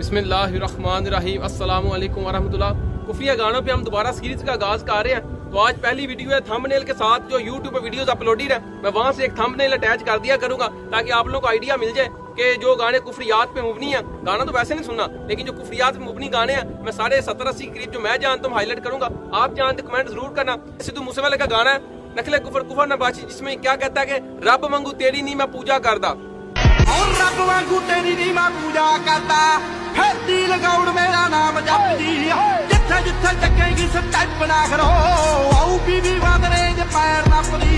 बिस्मिल्लाहिर्रहमानिर्रहीम अस्सलाम वालेकुम वरहमतुल्लाह। कुफिया गानों पे हम दोबारा सीरीज का आगाज कर रहे हैं। तो आज पहली वीडियो है थंबनेल के साथ, जो यूट्यूब पे वीडियोस अपलोडेड है, मैं वहां से एक थंबनेल अटैच कर दिया करूंगा ताकि आप लोगों को आइडिया मिल जाए कि जो गाने कुफरियात पे मुबनी है, गाना तो वैसे नहीं सुनना, लेकिन जो कुफरियात पे मुबनी गाने हैं मैं साढ़े 70-80 के करीब जो मैं जानता हूँ हाईलाइट करूंगा। आप जानते कमेंट जरूर करना। सिद्धू मूसेवाले का गाना है नखले कुफर कुफर न बाची, जिसमें क्या कहता है कि रब वांगू तेरी नहीं मैं पूजा करदा, और रब वांगू तेरी नहीं मैं पूजा करदा, फिर दी लगाउण मेरा नाम जपदी, जिथे जिथे टकेगी स्टेप ना करो, आऊ बीवी वादरे जे पैर नपदी।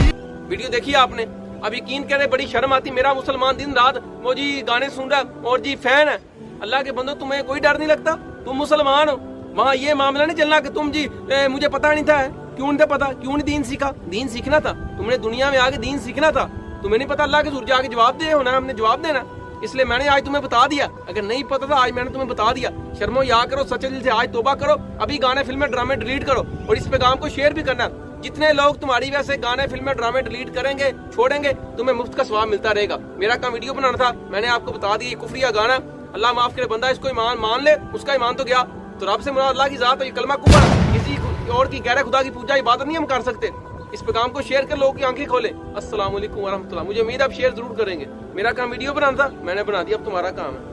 वीडियो देखी आपने? अब यकीन करें बड़ी शर्म आती, मेरा मुसलमान दिन रात वो जी गाने सुन रहा और जी फैन है। अल्लाह के बंदो, तुम्हें कोई डर नहीं लगता? तुम मुसलमान हो, वहाँ ये मामला नहीं चलना कि तुम जी मुझे पता नहीं था। क्यों नहीं था पता? क्यों नहीं दीन सीखा? दीन सीखना था तुमने, दुनिया में आगे दीन सीखना था। तुम्हें नहीं पता अल्लाह के सूरज आगे जवाब दे होना, हमने जवाब देना, इसलिए मैंने आज तुम्हें बता दिया। अगर नहीं पता था आज मैंने तुम्हें बता दिया। शर्मो या करो, सच्चे दिल से आज तौबा करो, अभी गाने फिल्में ड्रामे डिलीट करो और इस पैगाम को शेयर भी करना। जितने लोग तुम्हारी वैसे गाने फिल्में ड्रामे डिलीट करेंगे, छोड़ेंगे, तुम्हें मुफ्त का सवाब मिलता रहेगा। मेरा काम वीडियो बनाना था, मैंने आपको बता दिया कुफरिया गाना। अल्लाह माफ करे, बंदा इसको ईमान मान ले, उसका ईमान तो गया, तो रब से मुराद अल्लाह की जात है, ये कलमा कुफर, किसी और की गैर खुदा की पूजा इबादत नहीं हम कर सकते। इस पैगाम को शेयर कर लोगों की आंखें खोले। अस्सलाम वालेकुम वरहमतुल्लाह। मुझे उम्मीद आप शेयर जरूर करेंगे। मेरा काम वीडियो बनाना था, मैंने बना दिया, अब तुम्हारा काम है।